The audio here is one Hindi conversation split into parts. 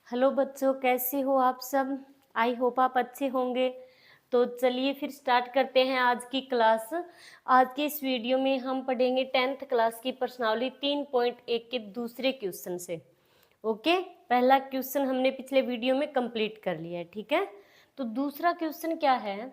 हेलो बच्चों, कैसे हो आप सब। आई होप आप अच्छे होंगे। तो चलिए फिर स्टार्ट करते हैं आज की क्लास। आज के इस वीडियो में हम पढ़ेंगे 10th क्लास की प्रश्नावली 3.1 के दूसरे क्वेश्चन से। ओके, पहला क्वेश्चन हमने पिछले वीडियो में कंप्लीट कर लिया है, ठीक है। तो दूसरा क्वेश्चन क्या है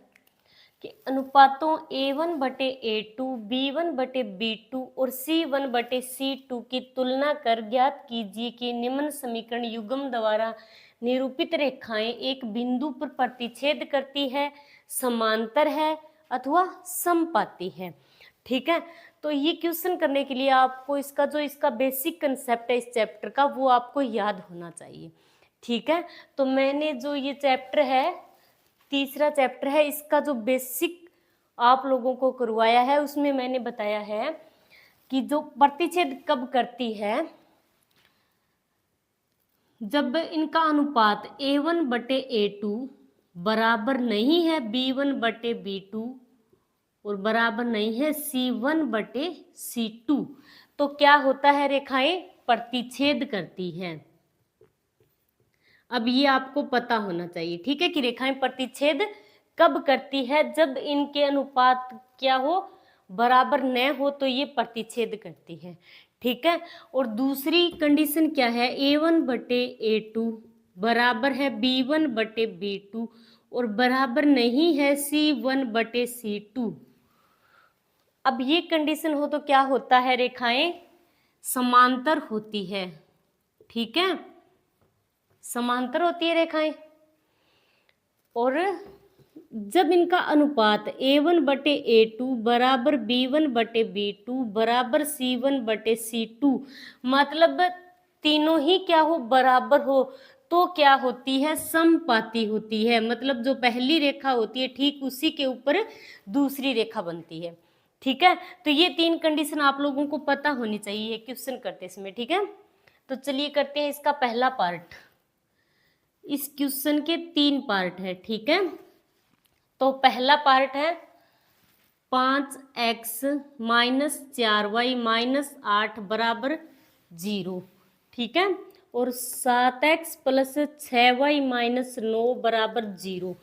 कि अनुपातों A1/A2, B1/B2 और C1/C2 की तुलना कर ज्ञात कीजिए कि निम्न समीकरण युग्म द्वारा निरूपित रेखाएं एक बिंदु पर प्रतिच्छेद करती है, समांतर है अथवा समपाती है। ठीक है, तो ये क्वेश्चन करने के लिए आपको इसका बेसिक कंसेप्ट है इस चैप्टर का, वो आपको याद होना चाहिए। ठीक है, तो मैंने जो ये चैप्टर है, तीसरा चैप्टर है, इसका जो बेसिक आप लोगों को करवाया है उसमें मैंने बताया है कि जो प्रतिच्छेद कब करती है, जब इनका अनुपात A1/A2 बराबर नहीं है B1/B2 और बराबर नहीं है C1/C2, तो क्या होता है, रेखाएं प्रतिच्छेद करती हैं। अब ये आपको पता होना चाहिए, ठीक है, कि रेखाएं प्रतिच्छेद कब करती है, जब इनके अनुपात क्या हो, बराबर न हो, तो ये प्रतिच्छेद करती है। ठीक है, और दूसरी कंडीशन क्या है, A1/A2 बराबर है B1/B2 और बराबर नहीं है C1/C2। अब ये कंडीशन हो तो क्या होता है, रेखाएं समांतर होती है। ठीक है, समांतर होती है रेखाएं। और जब इनका अनुपात A1/A2 बराबर B1/B2 बराबर C1/C2, मतलब तीनों ही क्या हो, बराबर हो, तो क्या होती है, समपाती होती है। मतलब जो पहली रेखा होती है ठीक उसी के ऊपर दूसरी रेखा बनती है। ठीक है, तो ये तीन कंडीशन आप लोगों को पता होनी चाहिए क्वेश्चन करते समय। ठीक है, तो चलिए करते हैं इसका पहला पार्ट। इस क्वेश्चन के 3 पार्ट है, ठीक है। तो पहला पार्ट है 5x - 4y - 8 बराबर 0, ठीक है, और 7x + 6y - 9 बराबर 0।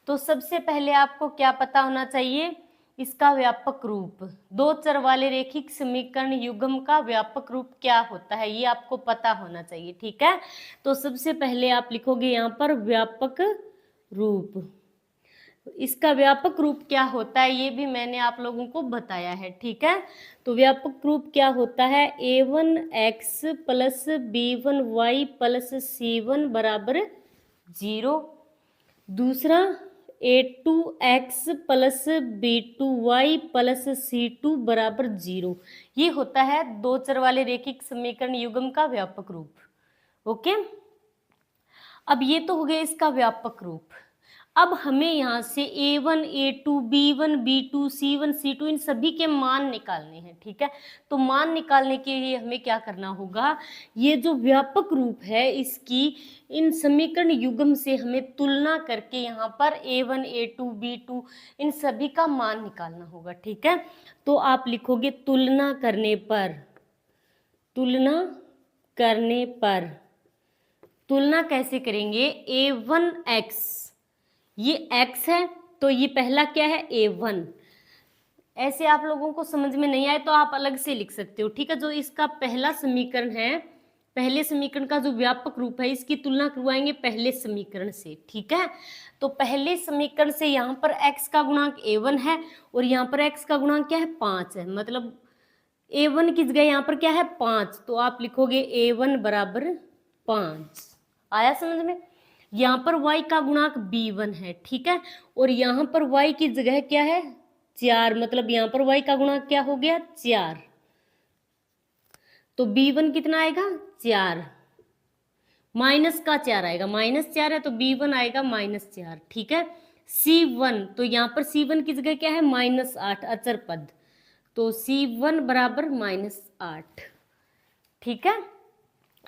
तो सबसे पहले आपको क्या पता होना चाहिए, इसका व्यापक रूप। दो चर वाले रैखिक समीकरण युग्म का व्यापक रूप क्या होता है, ये आपको पता होना चाहिए। ठीक है, तो सबसे पहले आप लिखोगे यहाँ पर व्यापक रूप। इसका व्यापक रूप क्या होता है ये भी मैंने आप लोगों को बताया है। ठीक है, तो व्यापक रूप क्या होता है, A1x + B1y + C1 बराबर 0। दूसरा A2x + B2y + C2 बराबर 0। ये होता है दो चर वाले रैखिक समीकरण युग्म का व्यापक रूप। ओके, अब ये तो हो गया इसका व्यापक रूप। अब हमें यहाँ से A1, A2, B1, B2, C1, C2 इन सभी के मान निकालने हैं। ठीक है, तो मान निकालने के लिए हमें क्या करना होगा, ये जो व्यापक रूप है इसकी इन समीकरण युग्म से हमें तुलना करके यहाँ पर A1, A2, B2 इन सभी का मान निकालना होगा। ठीक है, तो आप लिखोगे तुलना करने पर, तुलना करने पर, तुलना कैसे करेंगे, A1x, ये x है तो ये पहला क्या है, A1। ऐसे आप लोगों को समझ में नहीं आए तो आप अलग से लिख सकते हो। ठीक है, जो इसका पहला समीकरण है, पहले समीकरण का जो व्यापक रूप है इसकी तुलना करवाएंगे पहले समीकरण से। ठीक है, तो पहले समीकरण से यहाँ पर x का गुणांक A1 है और यहाँ पर x का गुणांक क्या है, 5 है। मतलब A1 की जगह यहाँ पर क्या है, 5, तो आप लिखोगे A1 बराबर 5। आया समझ में। यहाँ पर y का गुणांक B1 है, ठीक है, और यहाँ पर y की जगह क्या है, 4, मतलब यहाँ पर y का गुणांक क्या हो गया, 4। तो B1 कितना आएगा, 4, माइनस का 4 आएगा, -4 है तो B1 आएगा -4। ठीक है, C1, तो यहाँ पर C1 की जगह क्या है, -8 अचर पद, तो C1 बराबर -8। ठीक है,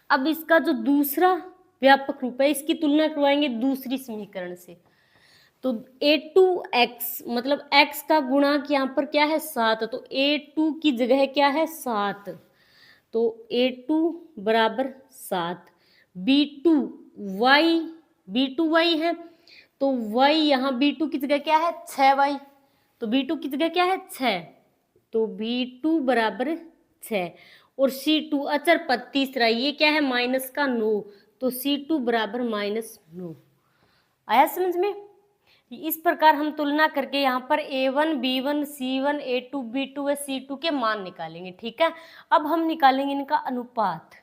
अब इसका जो दूसरा व्यापक रूप है इसकी तुलना करवाएंगे दूसरी समीकरण से। तो A2x, मतलब x का गुणांक यहाँ पर क्या है, 7, तो A2 की जगह क्या है, 7, तो A2 बराबर 7। B2 y b2y है, तो y यहाँ b2 की जगह क्या है 6y, तो b2 की जगह क्या है 6, तो b2 बराबर 6, और c2 अचर पद तीसरा ये क्या है माइनस का 9, तो c2 बराबर -9। आया समझ में? इस प्रकार हम तुलना करके यहाँ पर a1 b1 c1 a2 b2 व c2 के मान निकालेंगे। ठीक है, अब हम निकालेंगे इनका अनुपात।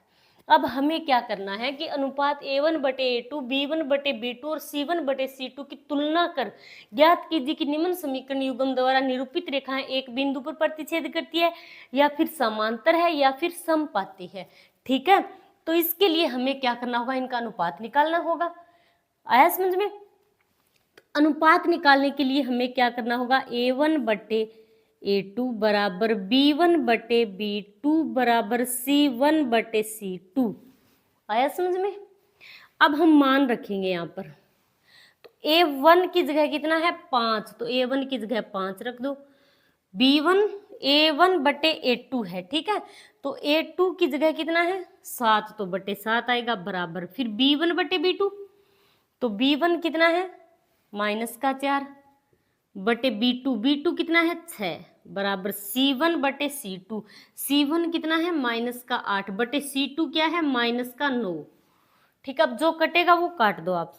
अब हमें क्या करना है कि अनुपात a1 बटे a2 b1 बटे b2 और c1 बटे c2 की तुलना कर ज्ञात कीजिए कि निम्न समीकरण युग्म द्वारा निरूपित रेखाएं एक बिंदु पर प्रतिच्छेद करती है या फिर समांतर है या फिर समपाती है। ठीक है, तो इसके लिए हमें क्या करना होगा, इनका अनुपात निकालना होगा। आया समझ में? अनुपात निकालने के लिए हमें क्या करना होगा, a1 बटे a2 बराबर b1 बटे b2 बराबर c1 बटे c2। आया समझ में? अब हम मान रखेंगे यहाँ पर, तो a1 की जगह कितना है 5, तो a1 की जगह 5 रख दो। b1 a1 बटे a2 है, ठीक है, तो a2 की जगह कितना है 7, तो बटे 7 आएगा बराबर, फिर b1 बटे b2, तो b1 कितना है -4 बटे b2 कितना है 6 बराबर c1 बटे c2, c1 कितना है -8 बटे c2 क्या है -9। ठीक, अब जो कटेगा वो काट दो आप।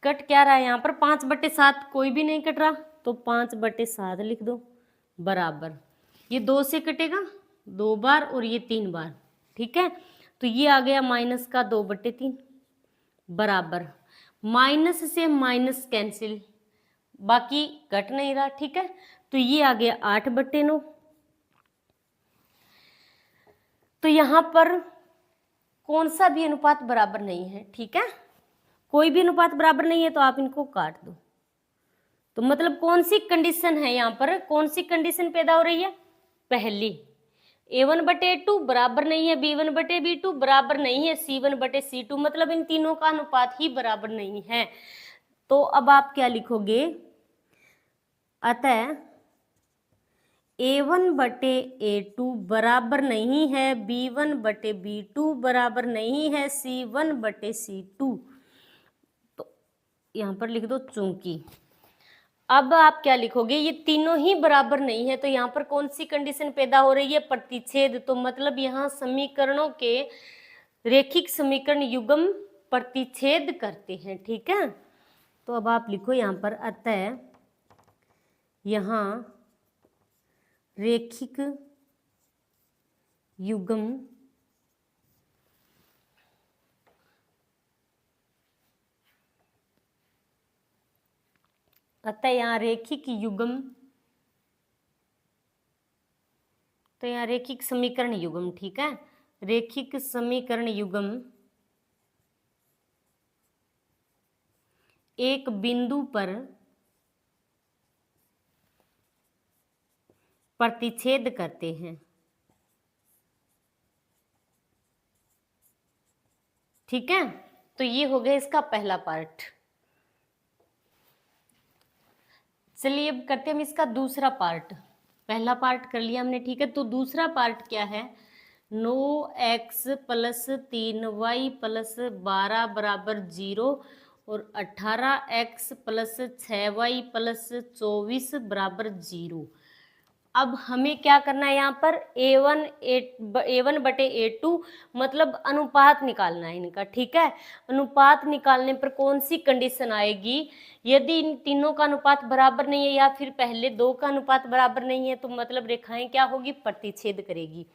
कट क्या रहा है यहाँ पर 5 बटे 7, कोई भी नहीं कट रहा, तो 5 बटे 7 लिख दो बराबर, ये 2 से कटेगा 2 बार और ये 3 बार। ठीक है, तो ये आ गया -2 बटे 3 बराबर, माइनस से माइनस कैंसिल, बाकी कट नहीं रहा। ठीक है, तो ये आ गया 8 बटे 9। तो यहाँ पर कौन सा भी अनुपात बराबर नहीं है। ठीक है, कोई भी अनुपात बराबर नहीं है तो आप इनको काट दो। तो मतलब कौन सी कंडीशन है यहाँ पर, कौन सी कंडीशन पैदा हो रही है, पहली a1 बटे a2 बराबर नहीं है b1 बटे b2 बराबर नहीं है c1 बटे c2, मतलब इन तीनों का अनुपात ही बराबर नहीं है। तो अब आप क्या लिखोगे, अतः a1 बटे a2 बराबर नहीं है b1 बटे b2 बराबर नहीं है c1 बटे c2। तो यहाँ पर लिख दो चूंकि। अब आप क्या लिखोगे, ये तीनों ही बराबर नहीं है, तो यहाँ पर कौन सी कंडीशन पैदा हो रही है, प्रतिच्छेद। तो मतलब यहाँ समीकरणों के रेखिक समीकरण युग्म प्रतिच्छेद करते हैं। ठीक है, तो अब आप लिखो यहाँ पर, अतः यहाँ रेखिक युग्म अतः यहाँ रेखिक युग्म, तो यहाँ रेखिक समीकरण युग्म, ठीक है, रेखिक समीकरण युग्म एक बिंदु पर प्रतिच्छेद करते हैं। ठीक है, तो ये हो गया इसका पहला पार्ट। चलिए अब करते हैं हम इसका दूसरा पार्ट। पहला पार्ट कर लिया हमने, ठीक है, तो दूसरा पार्ट क्या है, 9x + 3y + 12 बराबर 0 और 18x + 6y + 24 बराबर 0। अब हमें क्या करना है, यहाँ पर a1 बटे a2 मतलब अनुपात निकालना है इनका। ठीक है, अनुपात निकालने पर कौन सी कंडीशन आएगी, यदि इन तीनों का अनुपात बराबर नहीं है या फिर पहले दो का अनुपात बराबर नहीं है, तो मतलब रेखाएं क्या होगी, प्रतिच्छेद करेगी।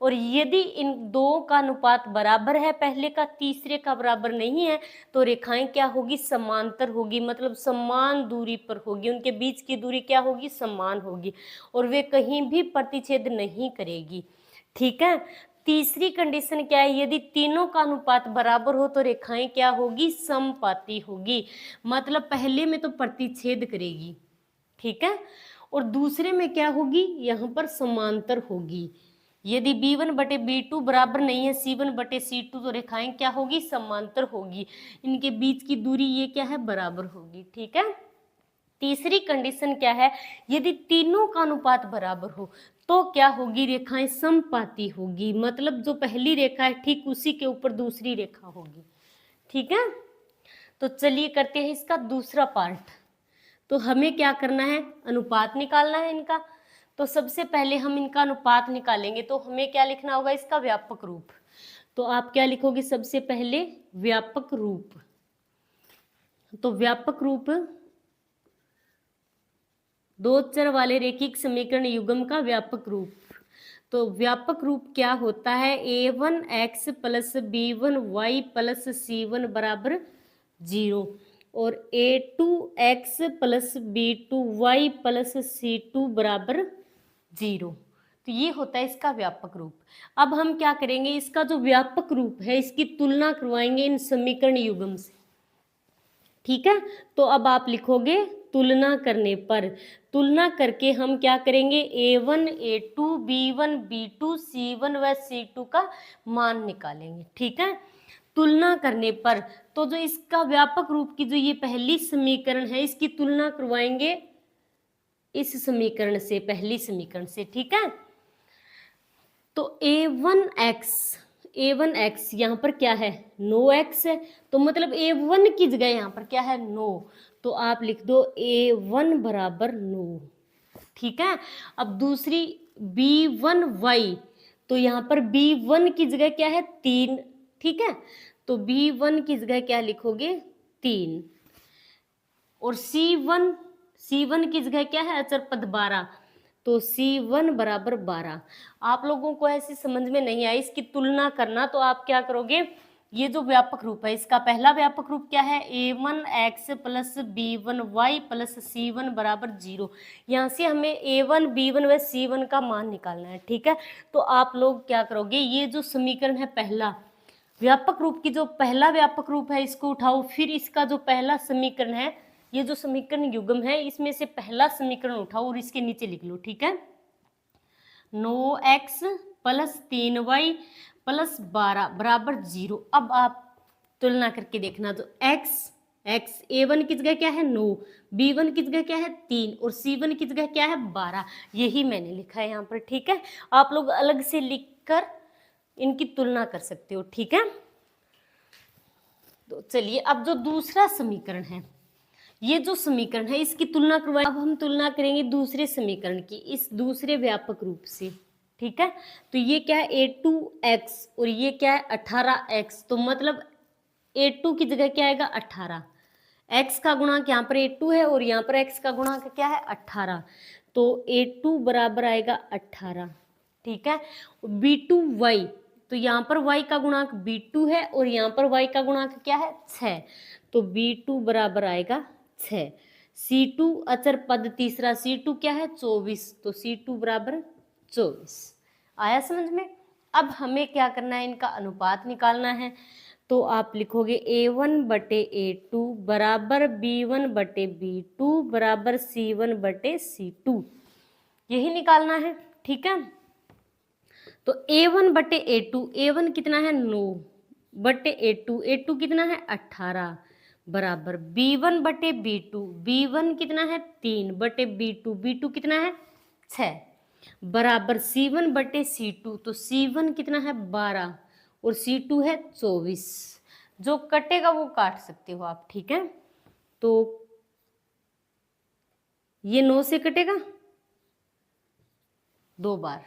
और यदि इन दो का अनुपात बराबर है, पहले का तीसरे का बराबर नहीं है, तो रेखाएं क्या होगी, समांतर होगी, मतलब समान दूरी पर होगी, उनके बीच की दूरी क्या होगी, समान होगी, और वे कहीं भी प्रतिच्छेद नहीं करेगी। ठीक है, तीसरी कंडीशन क्या है, यदि तीनों का अनुपात बराबर हो तो रेखाएं क्या होगी, समपाती होगी, मतलब पहले में तो प्रतिच्छेद करेगी। ठीक है, और दूसरे में क्या होगी, यहाँ पर समांतर होगी। यदि b1 बटे b2 बराबर नहीं है c1 बटे c2, तो रेखाएं क्या होगी, समांतर होगी, इनके बीच की दूरी ये क्या है, बराबर होगी। ठीक है, तीसरी कंडीशन क्या है, यदि तीनों का अनुपात बराबर हो तो क्या होगी, रेखाएं समपाती होगी, मतलब जो पहली रेखा है ठीक उसी के ऊपर दूसरी रेखा होगी। ठीक है। तो चलिए करते हैं इसका दूसरा पार्ट। तो हमें क्या करना है, अनुपात निकालना है इनका। तो सबसे पहले हम इनका अनुपात निकालेंगे, तो हमें क्या लिखना होगा, इसका व्यापक रूप। तो आप क्या लिखोगे, सबसे पहले व्यापक रूप। तो व्यापक रूप दो चर वाले रैखिक समीकरण युग्म का व्यापक रूप। तो व्यापक रूप क्या होता है, a1x plus b1y plus c1 बराबर 0 और a2x plus b2y plus c2 बराबर 0। तो ये होता है इसका व्यापक रूप। अब हम क्या करेंगे, इसका जो व्यापक रूप है इसकी तुलना करवाएंगे इन समीकरण युग्म से। ठीक है। तो अब आप लिखोगे तुलना करने पर, तुलना करके हम क्या करेंगे, a1 a2 b1 b2 c1 व c2 का मान निकालेंगे। ठीक है। तुलना करने पर तो जो इसका व्यापक रूप की जो ये पहली समीकरण है इसकी तुलना करवाएंगे इस समीकरण से, पहली समीकरण से। ठीक है। तो a1x यहाँ पर क्या है, 9x है, तो मतलब a1 की जगह यहाँ पर क्या है, 9। तो आप लिख दो a1 बराबर 9। ठीक है। अब दूसरी b1y, तो यहाँ पर b1 की जगह क्या है, 3। ठीक है। तो b1 की जगह क्या लिखोगे, 3। और c1 की जगह क्या है, अचर पद 12, तो c1 बराबर 12। आप लोगों को ऐसी समझ में नहीं आई इसकी तुलना करना, तो आप क्या करोगे, ये जो व्यापक रूप है इसका पहला व्यापक रूप क्या है, a1x plus b1y plus c1 बराबर 0। यहाँ से हमें a1 b1 व c1 का मान निकालना है। ठीक है। तो आप लोग क्या करोगे, ये जो समीकरण है पहला व्यापक रूप की जो पहला व्यापक रूप है इसको उठाओ, फिर इसका जो पहला समीकरण है, ये जो समीकरण युग्म है इसमें से पहला समीकरण उठाओ और इसके नीचे लिख लो। ठीक है। 9x प्लस 3y प्लस 12 बराबर 0। अब आप तुलना करके देखना, तो x a1 की जगह क्या है, 9, b1 की जगह क्या है, 3 और c1 की जगह क्या है, 12। यही मैंने लिखा है यहाँ पर। ठीक है। आप लोग अलग से लिखकर इनकी तुलना कर सकते हो। ठीक है। तो चलिए अब जो दूसरा समीकरण है, ये जो समीकरण है इसकी तुलना करवाएं। अब हम तुलना करेंगे दूसरे समीकरण की इस दूसरे व्यापक रूप से। ठीक है। तो ये क्या है, a2x और ये क्या है, 18x। तो मतलब a2 की जगह क्या आएगा, 18। x का गुणांक यहाँ पर a2 है और यहाँ पर x का गुणांक क्या है, 18। तो a2 बराबर आएगा 18। ठीक है। b2y, तो यहाँ पर y का गुणांक b2 है और यहाँ पर y का गुणांक क्या है, 6। तो b2 बराबर आएगा 6। c2 अचर पद तीसरा, c2 क्या है, 24। तो c2 बराबर 24। आया समझ में। अब हमें क्या करना है, इनका अनुपात निकालना है। तो आप लिखोगे a1 बटे a2 बराबर b1 बटे b2 बराबर c1 बटे c2। यही निकालना है। ठीक है। तो a1 बटे a1 कितना है, 9 बटे a2 कितना है, 18 बराबर b1 बटे b1 कितना है, 3 बटे b2 कितना है, 6 बराबर c1 बटे c2, तो c1 कितना है, 12 और c2 है 24। जो कटेगा वो काट सकते हो आप। ठीक है। तो ये 9 से कटेगा 2 बार,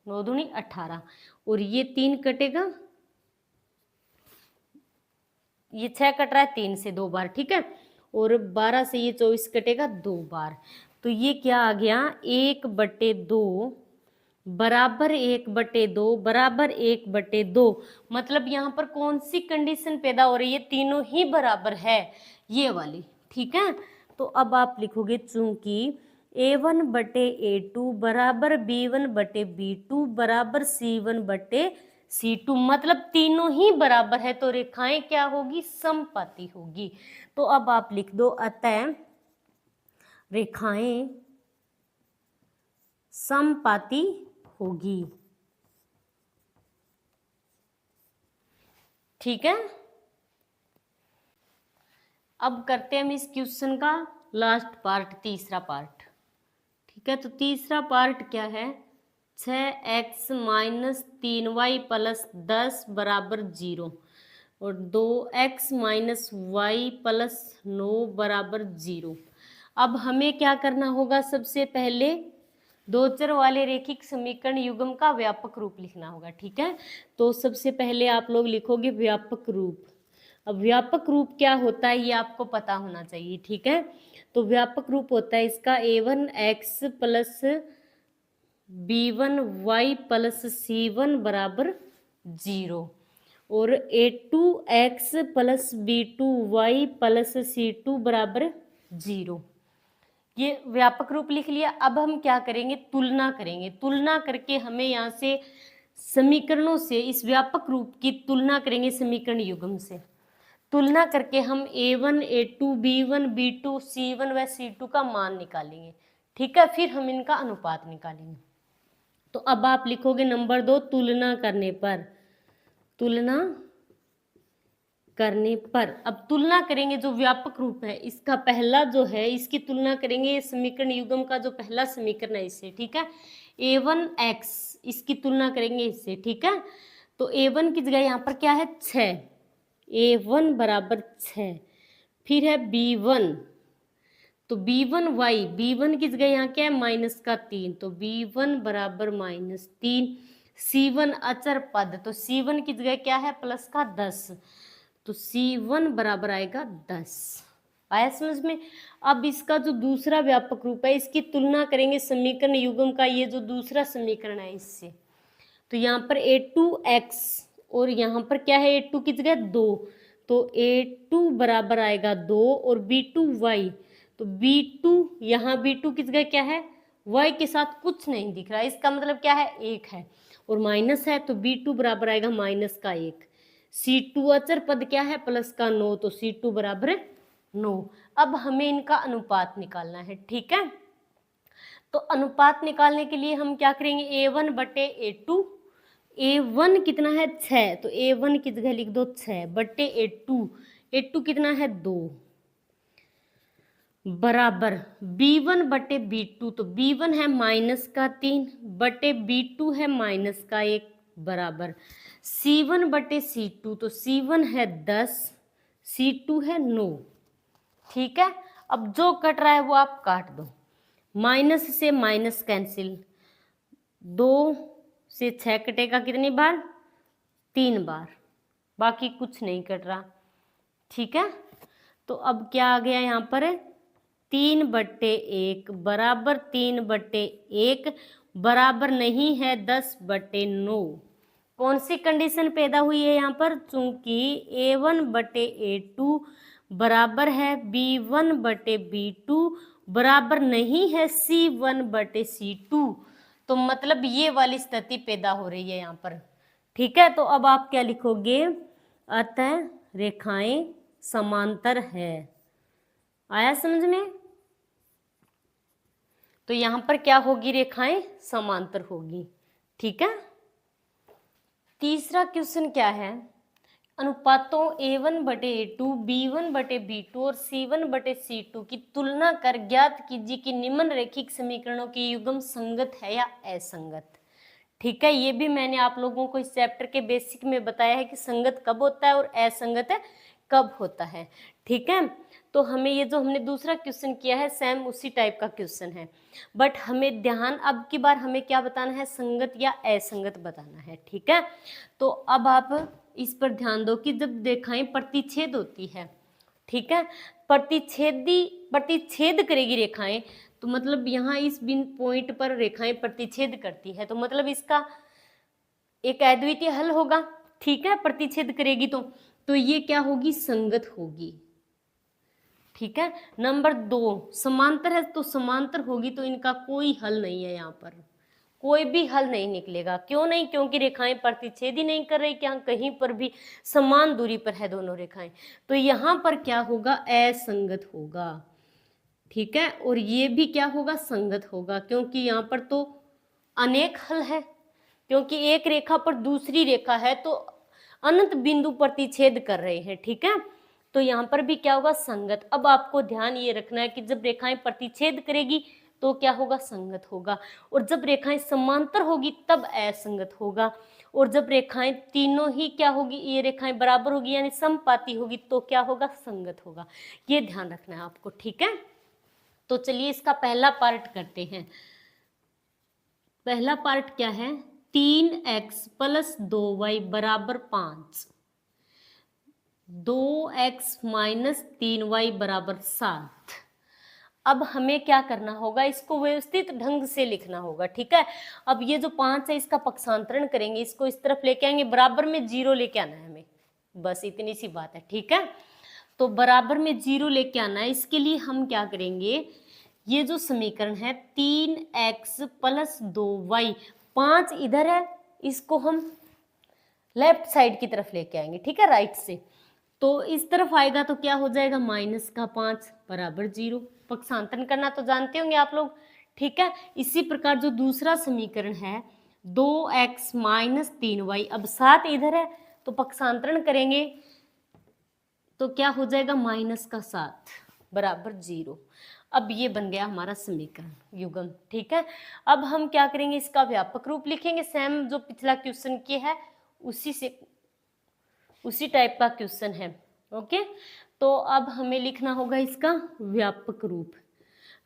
9 दूनी 18 और ये 3 कटेगा, ये 6 कट रहा है 3 से 2 बार। ठीक है। और 12 से ये 24 कटेगा 2 बार। तो ये क्या आ गया, 1/2 बराबर 1/2 बराबर 1/2। मतलब यहाँ पर कौन सी कंडीशन पैदा हो रही है, तीनों ही बराबर है, ये वाली। ठीक है। तो अब आप लिखोगे चूंकि a1 बटे a2 बराबर b1 बटे b2 बराबर c1 बटे c2, मतलब तीनों ही बराबर है, तो रेखाएं क्या होगी, समपाती होगी। तो अब आप लिख दो अतः रेखाएं समपाती होगी। ठीक है। अब करते हैं हम इस क्वेश्चन का लास्ट पार्ट, तीसरा पार्ट। ठीक है। तो तीसरा पार्ट क्या है, 6x माइनस 3y प्लस 10 बराबर 0। और 2x माइनस वाई प्लस 9 बराबर 0। अब हमें क्या करना होगा, सबसे पहले दो चर वाले रेखिक समीकरण युग्म का व्यापक रूप लिखना होगा। ठीक है, तो सबसे पहले आप लोग लिखोगे व्यापक रूप। अब व्यापक रूप क्या होता है ये आपको पता होना चाहिए। ठीक है, तो व्यापक रूप होता है इसका a1x plus b1y plus c1 बराबर 0 और a2x plus b2y plus c2 बराबर 0। ये व्यापक रूप लिख लिया। अब हम क्या करेंगे, तुलना करेंगे। तुलना करके हमें यहाँ से समीकरणों से इस व्यापक रूप की तुलना करेंगे समीकरण युग्म से। तुलना करके हम a1 a2 b1 b2 c1 व c2 का मान निकालेंगे। ठीक है, फिर हम इनका अनुपात निकालेंगे। तो अब आप लिखोगे नंबर 2, तुलना करने पर। तुलना करने पर अब तुलना करेंगे जो व्यापक रूप है इसका पहला जो है इसकी तुलना करेंगे समीकरण युग्म का जो पहला समीकरण है इससे। ठीक है, a1x इसकी तुलना करेंगे इससे। ठीक है, तो a1 की जगह यहाँ पर क्या है 6, a1 बराबर 6। फिर है b1, तो b1y, b1 की जगह यहाँ क्या है माइनस का 3, तो b1 बराबर -3। c1 अचर पद, तो c1 की जगह क्या है प्लस का 10, तो c1 बराबर आएगा 10। आया समझ में। अब इसका जो दूसरा व्यापक रूप है इसकी तुलना करेंगे समीकरण युग्म का, ये जो दूसरा समीकरण है इससे। तो यहाँ पर a2x और यहाँ पर क्या है a2 की जगह 2, तो a2 बराबर आएगा 2 और b2y, तो b2 यहाँ b2 की जगह क्या है y के साथ कुछ नहीं दिख रहा है, इसका मतलब क्या है 1 है और माइनस है, तो b2 बराबर आएगा -1। c2 अचर पद क्या है प्लस का 9, तो c2 बराबर 9। अब हमें इनका अनुपात निकालना है। ठीक है, तो अनुपात निकालने के लिए हम क्या करेंगे a1 बटे a2। a1 कितना है 6, तो a1 की जगह लिख दो 6 बटे a2 कितना है 2 बराबर b1 बटे b2, तो b1 है माइनस का 3 बटे b2 है माइनस का 1 बराबर c1 बटे c2, तो c1 है 10 c2 है 9। ठीक है, अब जो कट रहा है वो आप काट दो, माइनस से माइनस कैंसिल, 2 से 6 कटेगा कितनी बार 3 बार, बाकी कुछ नहीं कट रहा। ठीक है, तो अब क्या आ गया यहाँ पर 3 बटे 1 बराबर 3 बटे 1 बराबर नहीं है 10 बटे 9। कौन सी कंडीशन पैदा हुई है यहाँ पर, चूंकि a1 बटे a2 बराबर है b1 बटे b2 बराबर नहीं है c1 बटे c2, तो मतलब ये वाली स्थिति पैदा हो रही है यहाँ पर। ठीक है, तो अब आप क्या लिखोगे, अतः रेखाएं समांतर है। आया समझ में। तो यहाँ पर क्या होगी, रेखाएं समांतर होगी। ठीक है, तीसरा क्वेश्चन क्या है, अनुपातों a1 बटे a2 b1 बटे b2 और c1 बटे c2 की तुलना कर ज्ञात कीजिए कि निम्न रैखिक समीकरणों की युग्म संगत है या असंगत। ठीक है, ये भी मैंने आप लोगों को इस चैप्टर के बेसिक में बताया है कि संगत कब होता है और असंगत कब होता है। ठीक है, तो हमें ये जो हमने दूसरा क्वेश्चन किया है सेम उसी टाइप का क्वेश्चन है, बट हमें ध्यान अब की बार हमें क्या बताना है, संगत या असंगत बताना है। ठीक है, तो अब आप इस पर ध्यान दो कि जब रेखाएं प्रतिच्छेद होती है, ठीक है, प्रतिच्छेद करेगी रेखाएं, तो मतलब यहाँ इस बिंदु पॉइंट पर रेखाएं प्रतिच्छेद करती है, तो मतलब इसका एक अद्वितीय हल होगा। ठीक है, प्रतिच्छेद करेगी तो ये क्या होगी, संगत होगी। ठीक है, नंबर 2 समांतर है, तो समांतर होगी, तो इनका कोई हल नहीं है, यहाँ पर कोई भी हल नहीं निकलेगा। क्यों नहीं, क्योंकि रेखाएं प्रतिच्छेद ही नहीं कर रही, क्या कहीं पर भी समान दूरी पर है दोनों रेखाएं, तो यहाँ पर क्या होगा, असंगत होगा। ठीक है, और ये भी क्या होगा, संगत होगा, क्योंकि यहाँ पर तो अनेक हल है, क्योंकि एक रेखा पर दूसरी रेखा है तो अनंत बिंदु प्रतिच्छेद कर रहे हैं। ठीक है, तो यहाँ पर भी क्या होगा, संगत। अब आपको ध्यान ये रखना है कि जब रेखाएं प्रतिच्छेद करेगी तो क्या होगा, संगत होगा। और जब रेखाएं समांतर होगी तब असंगत होगा। और जब रेखाएं तीनों ही क्या होगी, ये रेखाएं बराबर होगी यानी समपाती होगी तो क्या होगा, संगत होगा। ये ध्यान रखना है आपको, ठीक है। तो चलिए इसका पहला पार्ट करते हैं। पहला पार्ट क्या है, 3x + 2y = 5, 2x - 3y = 7। अब हमें क्या करना होगा, इसको व्यवस्थित ढंग से लिखना होगा, ठीक है। अब ये जो 5 है इसका पक्षांतरण करेंगे, इसको इस तरफ लेके आएंगे, बराबर में 0 लेके आना है हमें, बस इतनी सी बात है, ठीक है। तो बराबर में 0 लेके आना है। इसके लिए हम क्या करेंगे, ये जो समीकरण है 3x + 2y, 5 इधर है, इसको हम लेफ्ट साइड की तरफ लेके आएंगे, ठीक है, राइट से। तो इस तरफ आएगा तो क्या हो जाएगा, -5 = 0। पक्षांतरण करना तो जानते होंगे आप लोग, ठीक है। इसी प्रकार जो दूसरा समीकरण है 2x - 3y, अब 7 इधर है तो पक्षांतरण करेंगे तो क्या हो जाएगा, -7 = 0। अब ये बन गया हमारा समीकरण युग्म, ठीक है। अब हम क्या करेंगे, इसका व्यापक रूप लिखेंगे, सेम जो पिछला क्वेश्चन किया है उसी टाइप का क्वेश्चन है, ओके। तो अब हमें लिखना होगा इसका व्यापक रूप।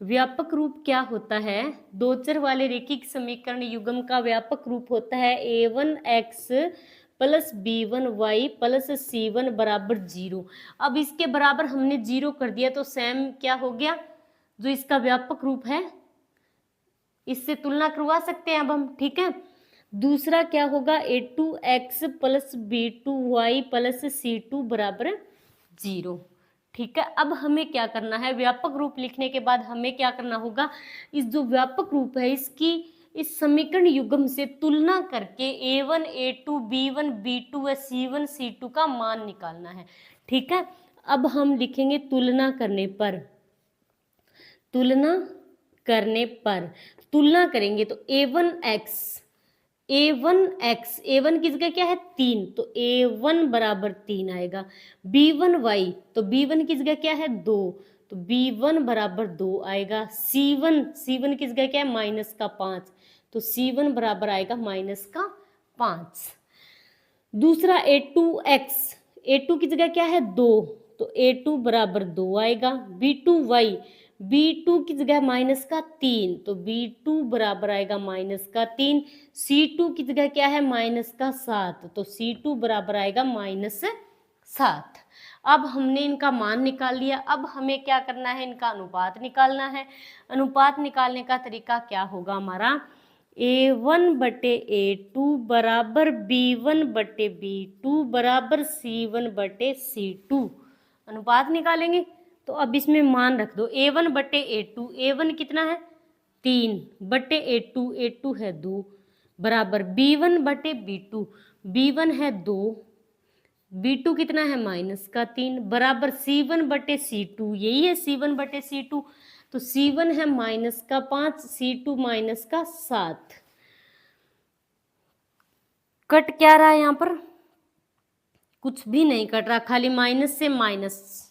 व्यापक रूप क्या होता है, दो चर वाले रेखिक समीकरण युग्म का व्यापक रूप होता है a1x + b1y + c1 = 0। अब इसके बराबर हमने 0 कर दिया तो सेम क्या हो गया, जो इसका व्यापक रूप है इससे तुलना करवा सकते हैं अब हम, ठीक है। दूसरा क्या होगा, a2x + b2y + c2 = 0, ठीक है। अब हमें क्या करना है, व्यापक रूप लिखने के बाद हमें क्या करना होगा, इस जो व्यापक रूप है इसकी इस समीकरण युग्म से तुलना करके a1 a2 b1 b2 व c1 c2 का मान निकालना है, ठीक है। अब हम लिखेंगे तुलना करने पर, तुलना करेंगे तो a1 की जगह क्या है, 3, तो a1 = 3 आएगा। b1y, तो b1 की जगह क्या है, 2, तो b1 = 2 आएगा। c1 की जगह क्या है, -5, तो c1 बराबर आएगा -5। दूसरा a2 की जगह क्या है, 2, तो a2 = 2 आएगा। b2 की जगह -3, तो b2 बराबर आएगा -3। c2 की जगह क्या है, -7, तो c2 बराबर आएगा -7। अब हमने इनका मान निकाल लिया। अब हमें क्या करना है, इनका अनुपात निकालना है। अनुपात निकालने का तरीका क्या होगा हमारा, a1/a2 = b1/b2 = c1/c2। अनुपात निकालेंगे तो अब इसमें मान रख दो, a1/a2, a1 कितना है, 3/a2, a2 है 2, बराबर b1/b2, b1 है 2, b2 कितना है, -3, बराबर c1/c2, यही है c1/c2, तो c1 है -5, c2 -7। कट क्या रहा है यहाँ पर, कुछ भी नहीं कट रहा, खाली माइनस से माइनस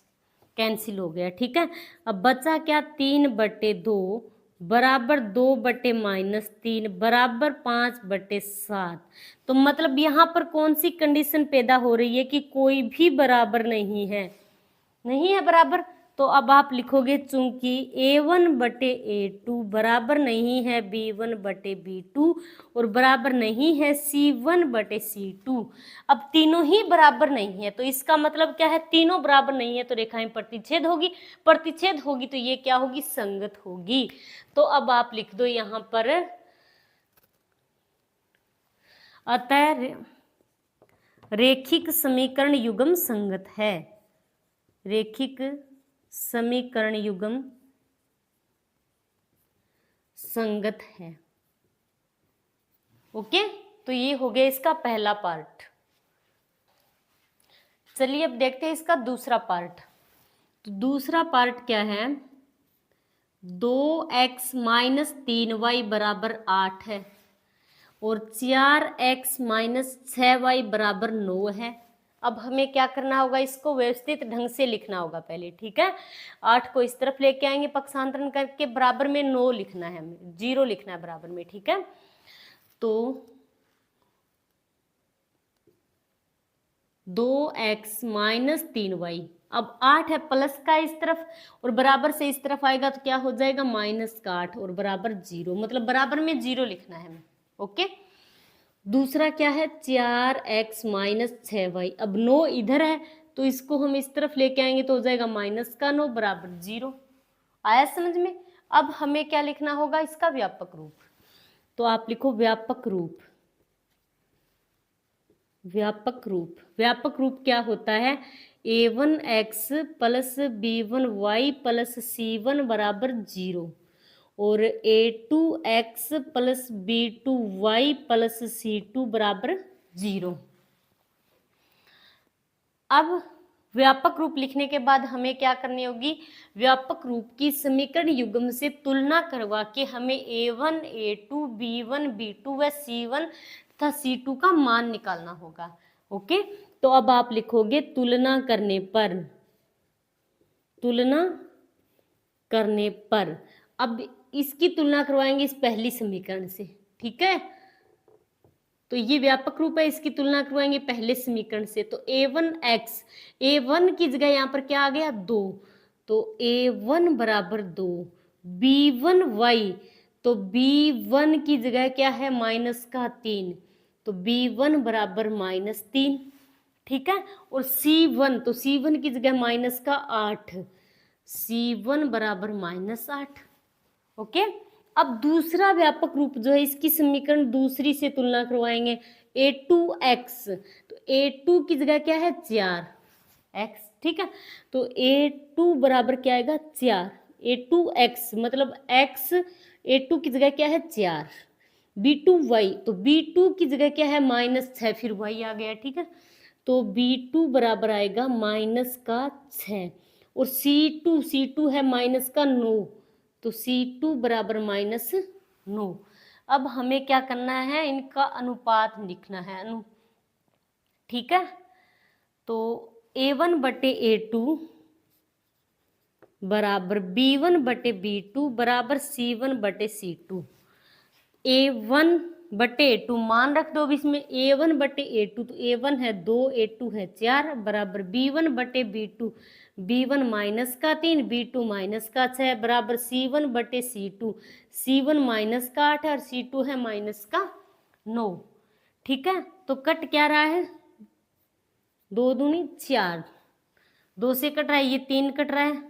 कैंसिल हो गया, ठीक है। अब बचा क्या, 3/2 बराबर 2/-3 बराबर 5/7। तो मतलब यहाँ पर कौन सी कंडीशन पैदा हो रही है कि कोई भी बराबर नहीं है बराबर। तो अब आप लिखोगे चूंकि a1/a2 बराबर नहीं है b1/b2 और बराबर नहीं है c1/c2। अब तीनों ही बराबर नहीं है तो इसका मतलब क्या है, तीनों बराबर नहीं है तो रेखाएं प्रतिच्छेद होगी तो ये क्या होगी, संगत होगी। तो अब आप लिख दो यहाँ पर, अतः रेखिक समीकरण युग्म संगत है। रेखिक समीकरण युग्म संगत है, ओके। तो ये हो गया इसका पहला पार्ट। चलिए अब देखते हैं इसका दूसरा पार्ट। तो दूसरा पार्ट क्या है, 2x - 3y = 8 है और 4x - 6y = 9 है। अब हमें क्या करना होगा, इसको व्यवस्थित ढंग से लिखना होगा पहले, ठीक है। 8 को इस तरफ लेके आएंगे पक्षांतरण करके, बराबर में 9 लिखना है हमें, 0 लिखना है बराबर में, ठीक है। तो 2x माइनस 3y, अब 8 है प्लस का इस तरफ और बराबर से इस तरफ आएगा तो क्या हो जाएगा माइनस का 8 और बराबर 0, मतलब बराबर में 0 लिखना है हमें, ओके। दूसरा क्या है 4x माइनस 6y, अब 9 इधर है तो इसको हम इस तरफ लेके आएंगे तो हो जाएगा माइनस का 9 बराबर 0। आया समझ में। अब हमें क्या लिखना होगा, इसका व्यापक रूप, तो आप लिखो व्यापक रूप। व्यापक रूप, व्यापक रूप क्या होता है, a1x plus b1y plus c1 बराबर 0 और a2x plus b2y plus c2 बराबर 0। अब व्यापक रूप लिखने के बाद हमें क्या करनी होगी, व्यापक रूप की समीकरण युग्म से तुलना करवा के हमें a1 a2 b1 b2 व c1 तथा c2 का मान निकालना होगा, ओके। तो अब आप लिखोगे तुलना करने पर, तुलना करने पर, अब इसकी तुलना करवाएंगे इस पहली समीकरण से, ठीक है। तो ये व्यापक रूप है, इसकी तुलना करवाएंगे पहले समीकरण से, तो a1x, a1 की जगह यहाँ पर क्या आ गया 2, तो a1 बराबर 2, b1y, तो b1 की जगह क्या है माइनस का 3, तो b1 बराबर माइनस 3, ठीक है। और c1, तो c1 की जगह माइनस का 8, c1 बराबर माइनस 8, ओके। अब दूसरा व्यापक रूप जो है, इसकी समीकरण दूसरी से तुलना करवाएंगे, a2x, तो a2 की जगह क्या है 4x, ठीक है। तो a2 बराबर क्या आएगा 4, a2x मतलब x, a2 की जगह क्या है 4, b2y, तो b2 की जगह क्या है माइनस 6, फिर y आ गया, ठीक है। तो b2 बराबर आएगा माइनस का 6 और c2 है माइनस का 9, तो c2 बराबर माइनस 9। अब हमें क्या करना है, इनका अनुपात लिखना है, ठीक है। तो a1 बटे a2 बराबर b1 बटे b2 बराबर c1 बटे c2, a1 बटे a2 मान रख दो अब इसमें, a1 बटे a2, तो a1 है 2 a2 है 4 बराबर b1 बटे b2, b1 माइनस का 3 b2 माइनस का 6 बराबर c1 बटे c2, c1 माइनस का 8 और c2 है माइनस का 9, ठीक है। तो कट क्या रहा है, 2 दूनी 4, 2 से कट रहा है, ये 3 कट रहा है,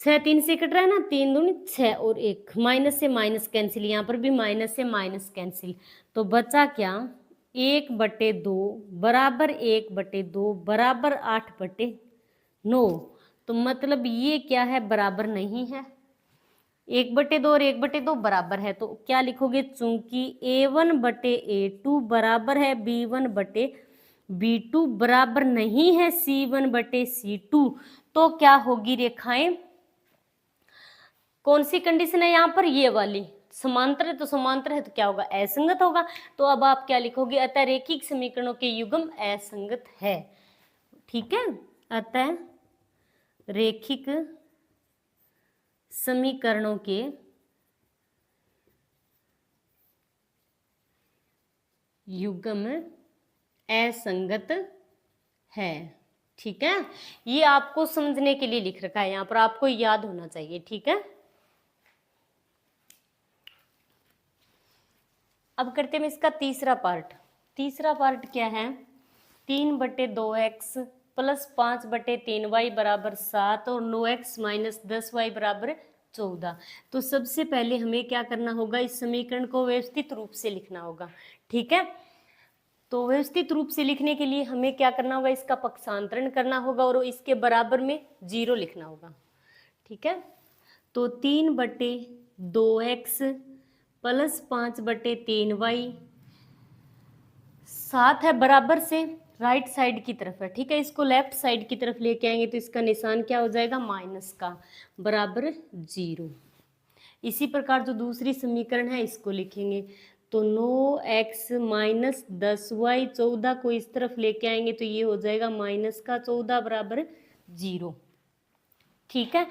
6 3 से कट रहा है ना, 3 दूनी 6 और 1 माइनस से माइनस कैंसिल, यहाँ पर भी माइनस से माइनस कैंसिल, तो बचा क्या 1 बटे 2 बराबर 1 बटे 2 बराबर 8 बटे 9, तो मतलब ये क्या है बराबर नहीं है, 1 बटे 2 और 1 बटे 2 बराबर है, तो क्या लिखोगे, चूंकि a1 बटे a2 बराबर है b1 बटे b2 बराबर नहीं है c1 बटे c2, तो क्या होगी रेखाएं, कौन सी कंडीशन है यहाँ पर, ये वाली, समांतर है तो समांतर है तो क्या होगा असंगत होगा। तो अब आप क्या लिखोगे, अतः रेखिक समीकरणों के युग्म असंगत है, ठीक है। अतः रेखिक समीकरणों के युग्म असंगत है, ठीक है। ये आपको समझने के लिए लिख रखा है, यहाँ पर आपको याद होना चाहिए, ठीक है। अब करते हैं इसका तीसरा पार्ट। तीसरा पार्ट क्या है, 3 बटे 2x प्लस 5 बटे 3y बराबर 7 और 9x माइनस 10y बराबर 14। तो सबसे पहले हमें क्या करना होगा, इस समीकरण को व्यवस्थित रूप से लिखना होगा, ठीक है। तो व्यवस्थित रूप से लिखने के लिए हमें क्या करना होगा, इसका पक्षांतरण करना होगा और इसके बराबर में 0 लिखना होगा, ठीक है। तो 3 बटे 2x प्लस 5 बटे 3y, 7 है बराबर से राइट साइड की तरफ है, ठीक है। इसको लेफ्ट साइड की तरफ लेके आएंगे तो इसका निशान क्या हो जाएगा माइनस का, बराबर 0। इसी प्रकार जो दूसरी समीकरण है इसको लिखेंगे, तो 9x माइनस 10y, 14 को इस तरफ लेके आएंगे तो ये हो जाएगा -14 बराबर 0। ठीक है,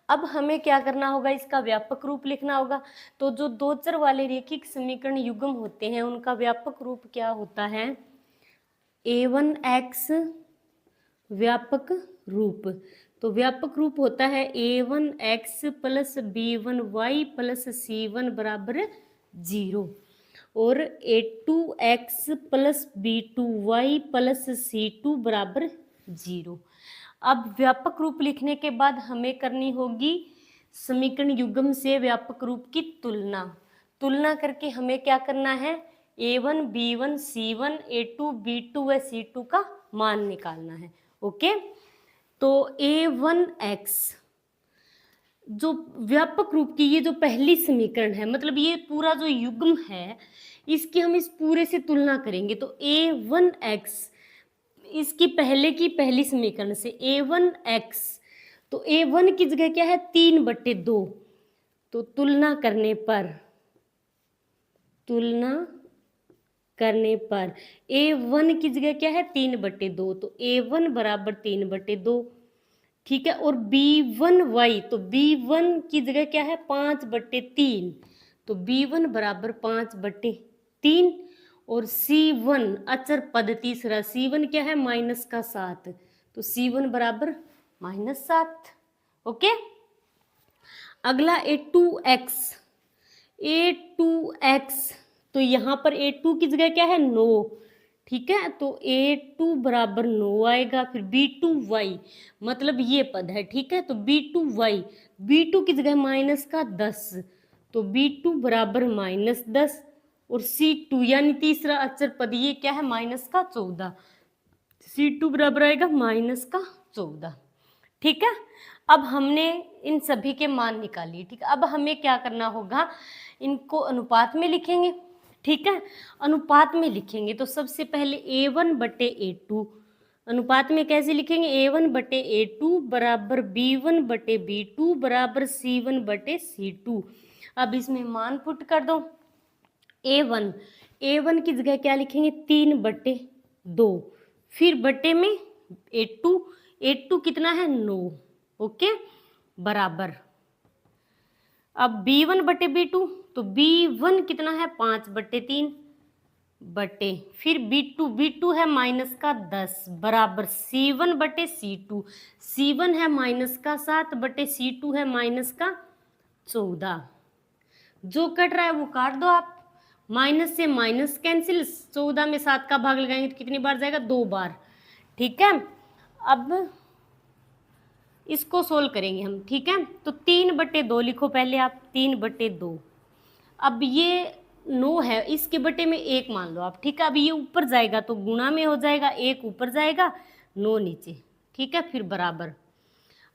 अब हमें क्या करना होगा, इसका व्यापक रूप लिखना होगा। तो जो दो चर वाले रेखिक समीकरण युग्म होते हैं उनका व्यापक रूप क्या होता है, a1x व्यापक रूप। तो व्यापक रूप होता है a1x plus b1y plus c1 बराबर 0 और a2x plus b2y plus c2 बराबर 0। अब व्यापक रूप लिखने के बाद हमें करनी होगी समीकरण युग्म से व्यापक रूप की तुलना। तुलना करके हमें क्या करना है, a1 b1 c1 a2 b2 व c2 का मान निकालना है। ओके, तो a1x जो व्यापक रूप की ये जो पहली समीकरण है, मतलब ये पूरा जो युग्म है इसकी हम इस पूरे से तुलना करेंगे। तो a1x इसकी पहले की पहली समीकरण से a1x, तो a1 की जगह क्या है 3/2, तो तुलना करने पर a1 की जगह क्या है 3/2, तो a1 बराबर 3/2। ठीक है, और b1y, तो b1 की जगह क्या है 5/3, तो b1 बराबर 5/3। और c1 अचर पद तीसरा, c1 क्या है -7, तो c1 बराबर -7। ओके, अगला a2x, तो यहाँ पर a2 की जगह क्या है 9। ठीक है, तो a2 बराबर 9 आएगा। फिर b2y मतलब ये पद है। ठीक है, तो b2y, b2 की जगह -10, तो b2 बराबर -10 और c2 यानी तीसरा अचर पद ये क्या है -14, c2 बराबर आएगा -14। ठीक है, अब हमने इन सभी के मान निकाल लिए। ठीक है, अब हमें क्या करना होगा, इनको अनुपात में लिखेंगे। ठीक है, अनुपात में लिखेंगे तो सबसे पहले a1/a2 अनुपात में कैसे लिखेंगे, a1/a2 बराबर b1/b2 बराबर c1/c2। अब इसमें मान पुट कर दो। a1 की जगह क्या लिखेंगे 3/2, फिर बटे में a2 कितना है 9। ओके, बराबर अब b1/b2, तो b1 कितना है 5/3 बटे, फिर b2 है -10 बराबर c1/c2, c1 है -7 बटे c2 है -14। जो कट रहा है वो काट दो आप, माइनस से माइनस कैंसिल, 14 में 7 का भाग लगाएंगे तो कितनी बार जाएगा 2 बार। ठीक है, अब इसको सोल्व करेंगे हम। ठीक है, तो 3/2 लिखो पहले आप, 3/2। अब ये 9 है, इसके बटे में 1 मान लो आप। ठीक है, अब ये ऊपर जाएगा तो गुणा में हो जाएगा, 1 ऊपर जाएगा 9 नीचे। ठीक है, फिर बराबर,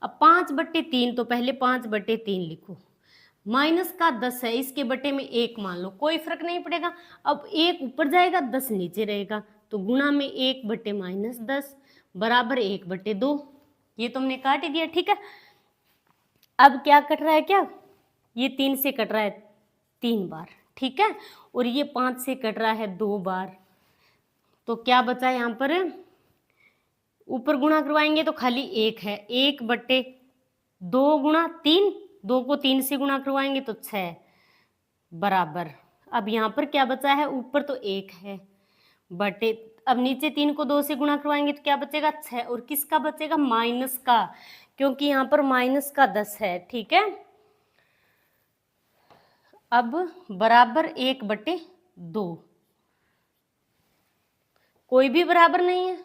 अब 5/3, तो पहले 5/3 लिखो, -10 है, इसके बटे में 1 मान लो, कोई फर्क नहीं पड़ेगा। अब 1 ऊपर जाएगा 10 नीचे रहेगा, तो गुणा में 1/-10 बराबर 1/2। ये तुमने काट ही दिया। ठीक है, अब क्या कट रहा है, क्या ये 3 से कट रहा है 3 बार। ठीक है, और ये 5 से कट रहा है 2 बार, तो क्या बचा यहाँ पर, ऊपर गुणा करवाएंगे तो खाली 1 है, 1/2 गुणा 3, 2 को 3 से गुणा करवाएंगे तो 6 बराबर, अब यहाँ पर क्या बचा है, ऊपर तो 1 है बटे, अब नीचे 3 को 2 से गुणा करवाएंगे तो क्या बचेगा 6, और किसका बचेगा माइनस का, क्योंकि यहाँ पर -10 है। ठीक है, अब बराबर 1/2, कोई भी बराबर नहीं है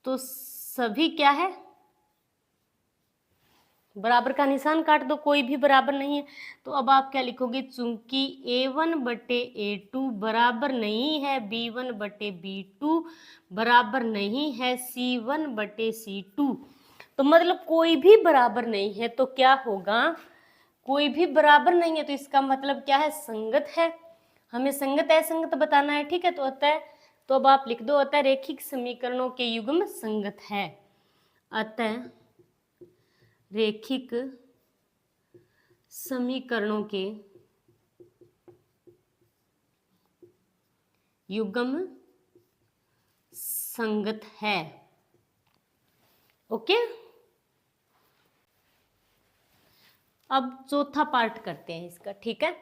तो सभी क्या है, बराबर का निशान काट दो, कोई भी बराबर नहीं है। तो अब आप क्या लिखोगे, चूंकि a1/a2 बराबर नहीं है b1/b2 बराबर नहीं है c1/c2, तो मतलब कोई भी बराबर नहीं है, तो क्या होगा, कोई भी बराबर नहीं है, तो इसका मतलब क्या है, संगत है। हमें संगत असंगत बताना है। ठीक है, तो होता है, तो अब आप लिख दो, अतः रेखिक समीकरणों के युग्म संगत है। अतः रेखिक समीकरणों के युग्म संगत है। ओके, अब चौथा पार्ट करते हैं इसका। ठीक है,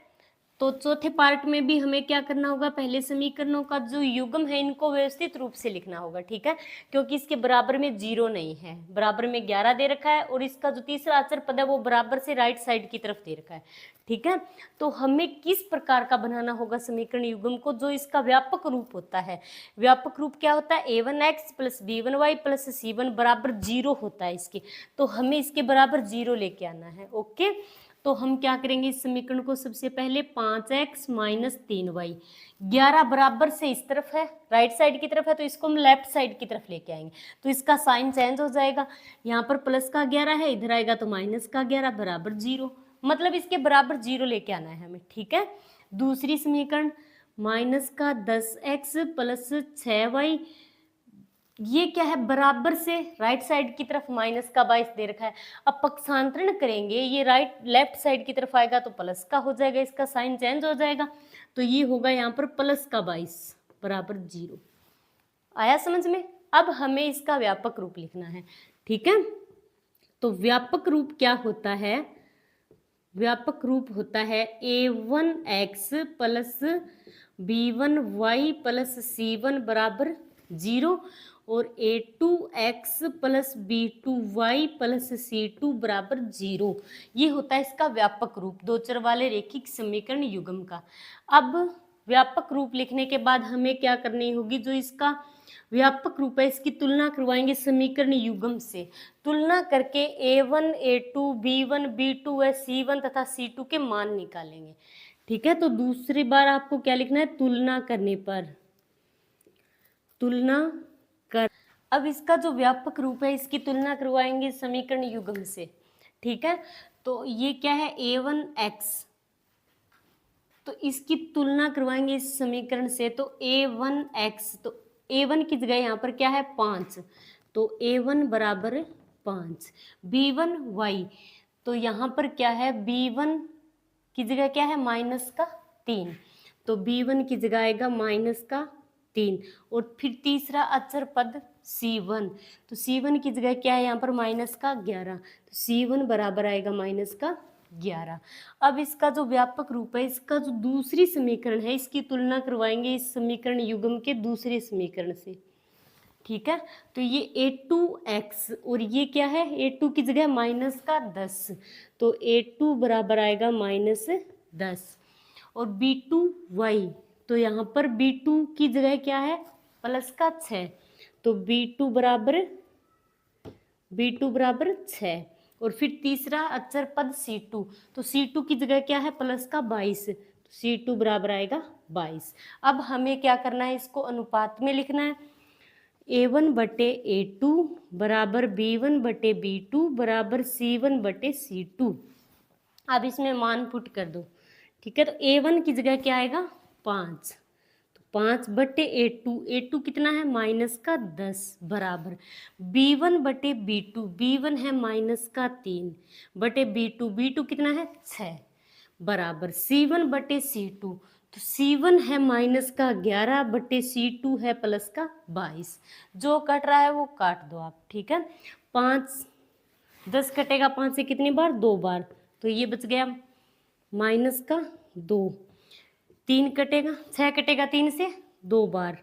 तो चौथे पार्ट में भी हमें क्या करना होगा, पहले समीकरणों का जो युग्म है इनको व्यवस्थित रूप से लिखना होगा। ठीक है, क्योंकि इसके बराबर में 0 नहीं है, बराबर में 11 दे रखा है, और इसका जो तीसरा अचर पद है वो बराबर से राइट साइड की तरफ दे रखा है। ठीक है, तो हमें किस प्रकार का बनाना होगा समीकरण युग्म को, जो इसका व्यापक रूप होता है। व्यापक रूप क्या होता है, a1x plus b1y plus c1 बराबर 0 होता है इसके, तो हमें इसके बराबर 0 लेके आना है। ओके, तो हम क्या करेंगे इस समीकरण को, सबसे पहले 5x माइनस 3y, 11 बराबर से इस तरफ है, राइट साइड की तरफ है, तो इसको हम लेफ्ट साइड की तरफ लेके आएंगे, तो इसका साइन चेंज हो जाएगा। यहाँ पर प्लस का 11 है, इधर आएगा तो माइनस का 11 बराबर 0, मतलब इसके बराबर 0 लेके आना है हमें। ठीक है, दूसरी समीकरण माइनस का 10x प्लस 6y, ये क्या है, बराबर से राइट साइड की तरफ माइनस का 22 दे रखा है। अब पक्षांतरण करेंगे, ये राइट लेफ्ट साइड की तरफ आएगा तो प्लस का हो जाएगा, इसका साइन चेंज हो जाएगा, तो ये होगा यहाँ पर प्लस का 22 बराबर 0। आया समझ में। अब हमें इसका व्यापक रूप लिखना है। ठीक है, तो व्यापक रूप क्या होता है, व्यापक रूप होता है a1x plus b1y plus c1 बराबर 0 और a2x plus b2y plus c2 बराबर 0। ये होता है इसका व्यापक रूप, दो चर वाले रेखिक समीकरण युग्म का। अब व्यापक रूप लिखने के बाद हमें क्या करनी होगी, जो इसका व्यापक रूप है इसकी तुलना करवाएंगे समीकरण युग्म से, तुलना करके a1 a2 b1 b2 व c1 तथा c2 के मान निकालेंगे। ठीक है, तो दूसरी बार आपको क्या लिखना है, तुलना करने पर, तुलना कर। अब इसका जो व्यापक रूप है इसकी तुलना करवाएंगे समीकरण युग्म से। ठीक है, तो ये क्या है a1x, तो इसकी तुलना करवाएंगे इस समीकरण से, तो a1x, तो a1 की जगह यहाँ पर क्या है 5, तो a1 बराबर 5, b1y, तो यहाँ पर क्या है b1 की जगह क्या है माइनस का 3, तो b1 की जगह आएगा माइनस का 3, और फिर तीसरा अचर पद c1, तो c1 की जगह क्या है यहाँ पर माइनस का 11, तो c1 बराबर आएगा माइनस का 11। अब इसका जो व्यापक रूप है, इसका जो दूसरी समीकरण है, इसकी तुलना करवाएंगे इस समीकरण युग्म के दूसरे समीकरण से। ठीक है, तो ये a2x और ये क्या है, a2 की जगह माइनस का 10, तो a2 बराबर आएगा माइनस 10, और b2y, तो यहाँ पर b2 की जगह क्या है प्लस का 6, तो b2 बराबर 6, और फिर तीसरा अचर पद c2, तो c2 की जगह क्या है प्लस का 22, तो c2 बराबर आएगा 22। अब हमें क्या करना है, इसको अनुपात में लिखना है, a1 बटे a2 बराबर b1 बटे b2 बराबर c1 बटे c2। अब इसमें मान पुट कर दो। ठीक है, तो a1 की जगह क्या आएगा 5, तो 5 बटे a2 कितना है माइनस का 10 बराबर b1 बटे b1 है माइनस का 3 बटे b2 कितना है 6 बराबर c1 बटे c2, तो c1 है माइनस का 11 बटे c2 है प्लस का 22, जो कट रहा है वो काट दो आप। ठीक है, 5 10 कटेगा 5 से कितनी बार, 2 बार, तो ये बच गया माइनस का 2, 3 कटेगा, 6 कटेगा 3 से 2 बार,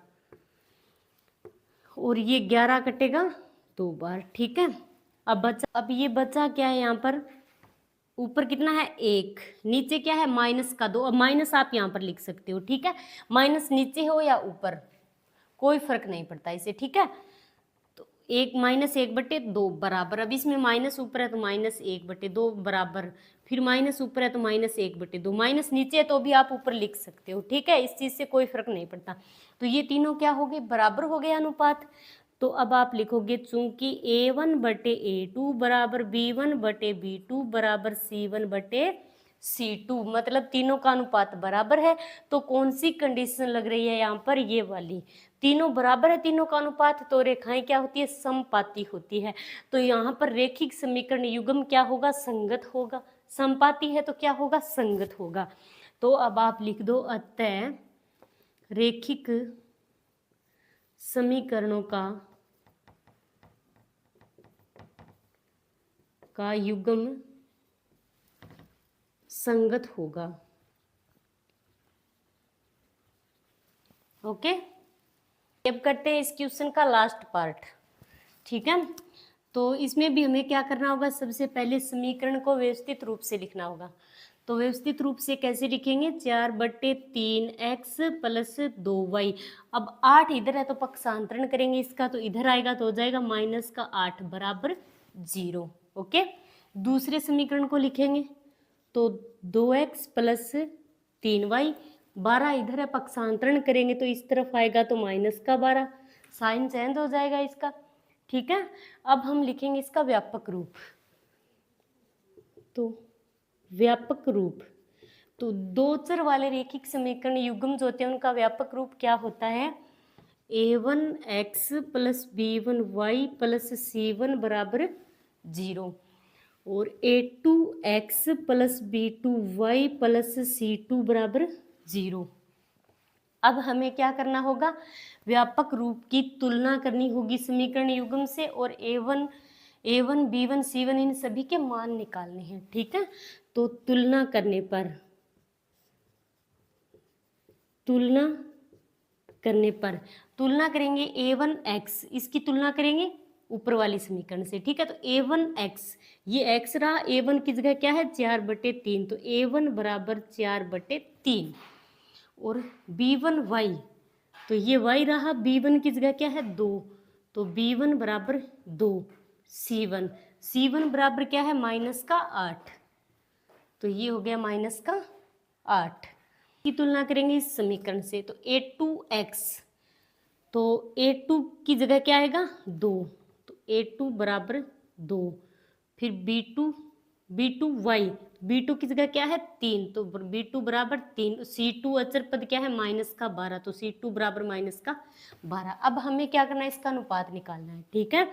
और ये 11 कटेगा 2 बार। ठीक है, अब ये बचा क्या है, यहाँ पर ऊपर कितना है 1, नीचे क्या है माइनस का 2, अब माइनस आप यहाँ पर लिख सकते हो। ठीक है, माइनस नीचे हो या ऊपर कोई फर्क नहीं पड़ता इसे। ठीक है, तो 1 माइनस 1 बटे 2 बराबर, अब इसमें माइनस ऊपर है तो माइनस 1 बटे 2 बराबर, फिर माइनस ऊपर है तो माइनस 1 बटे 2, माइनस नीचे है तो भी आप ऊपर लिख सकते हो। ठीक है, इस चीज़ से कोई फर्क नहीं पड़ता। तो ये तीनों क्या हो गए, बराबर हो गए अनुपात। तो अब आप लिखोगे चूंकि a1 बटे a2 बराबर b1 बटे b2 बराबर c1 बटे c2, मतलब तीनों का अनुपात बराबर है, तो कौन सी कंडीशन लग रही है यहाँ पर, ये वाली, तीनों बराबर है तीनों का अनुपात, तो रेखाएं क्या होती है समपाती होती है। तो यहाँ पर रेखिक समीकरण युग्म क्या होगा, संगत होगा, समपाती है तो क्या होगा संगत होगा। तो अब आप लिख दो अतः रेखिक समीकरणों का युग्म संगत होगा। ओके, अब करते हैं इस क्वेश्चन का लास्ट पार्ट। ठीक है, तो इसमें भी हमें क्या करना होगा, सबसे पहले समीकरण को व्यवस्थित रूप से लिखना होगा। तो व्यवस्थित रूप से कैसे लिखेंगे, 4/3x प्लस 2y। अब 8 इधर है तो पक्षांतरण करेंगे इसका, तो इधर आएगा तो हो जाएगा -8 बराबर 0। ओके, दूसरे समीकरण को लिखेंगे तो 2x प्लस 3y, 12 इधर है पक्षांतरण करेंगे तो इस तरफ आएगा तो -12, साइन चेंज हो जाएगा इसका। ठीक है, अब हम लिखेंगे इसका व्यापक रूप। तो व्यापक रूप, तो दो चर वाले रेखिक समीकरण युग्म जो होते हैं उनका व्यापक रूप क्या होता है, a1x plus b1y plus c1 बराबर 0 और a2x plus b2y plus c2 बराबर 0। अब हमें क्या करना होगा, व्यापक रूप की तुलना करनी होगी समीकरण युग्म से और a1 b1 c1 इन सभी के मान निकालने हैं। ठीक है, तो तुलना करेंगे a1x, इसकी तुलना करेंगे ऊपर वाली समीकरण से। ठीक है, तो a1x, ये x रहा, a1 की जगह क्या है 4/3, तो a1 बराबर 4/3 और b1y, तो ये y रहा, b1 की जगह क्या है 2, तो b1 बराबर 2, c1 बराबर क्या है -8, तो ये हो गया -8 की तुलना करेंगे इस समीकरण से। तो a2x, तो a2 की जगह क्या आएगा 2, तो a2 बराबर 2, फिर b2y, b2 की जगह क्या है 3, तो b2 बराबर 3, c2 अचर पद क्या है -12, तो c2 बराबर -12। अब हमें क्या करना है, इसका अनुपात निकालना है। ठीक है,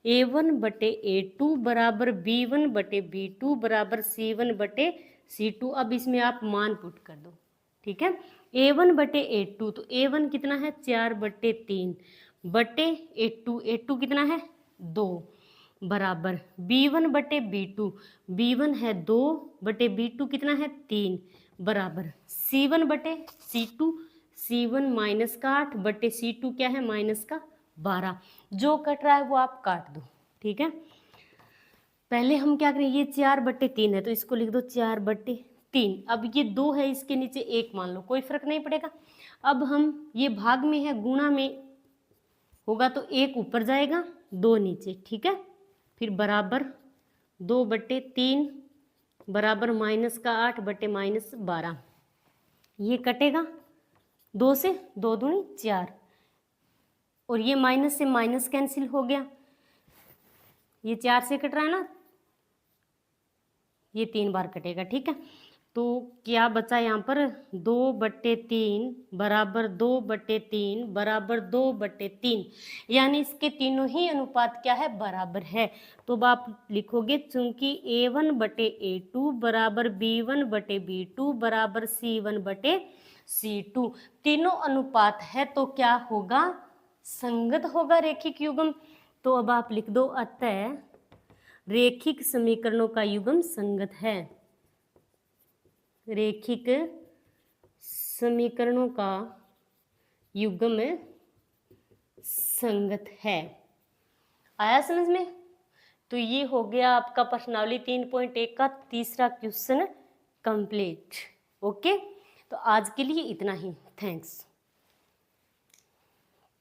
a1/a2 बराबर b1/b2 बराबर c1/c2। अब इसमें आप मान पुट कर दो। ठीक है, a1/a2, तो a1 कितना है 4/3 बटे a2 कितना है 2 बराबर b1/b2, b1 है 2 बटे b2 कितना है 3 बराबर c1/c2, c1 -8 बटे c2 क्या है -12। जो कट रहा है वो आप काट दो। ठीक है, पहले हम क्या करें, ये 4/3 है तो इसको लिख दो 4/3। अब ये 2 है, इसके नीचे 1 मान लो, कोई फर्क नहीं पड़ेगा। अब हम ये भाग में है, गुणा में होगा तो 1 ऊपर जाएगा 2 नीचे। ठीक है, फिर बराबर 2/3 बराबर -8 बटे -12, ये कटेगा 2 से, 2 दूनी 4 और ये माइनस से माइनस कैंसिल हो गया, ये 4 से कट रहा है ना, ये 3 बार कटेगा। ठीक है, तो क्या बचा यहाँ पर 2/3 बराबर 2/3 बराबर 2/3, यानी इसके तीनों ही अनुपात क्या है बराबर है। तो अब आप लिखोगे चूंकि a1/a2 बराबर b1/b2 बराबर c1/c2 तीनों अनुपात है तो क्या होगा, संगत होगा रेखिक युग्म। तो अब आप लिख दो अतः रेखिक समीकरणों का युग्म संगत है। रेखिक समीकरणों का युग्म संगत है। आया समझ में? तो ये हो गया आपका प्रश्नावली 3.1 का तीसरा क्वेश्चन कंप्लीट। ओके, तो आज के लिए इतना ही। थैंक्स।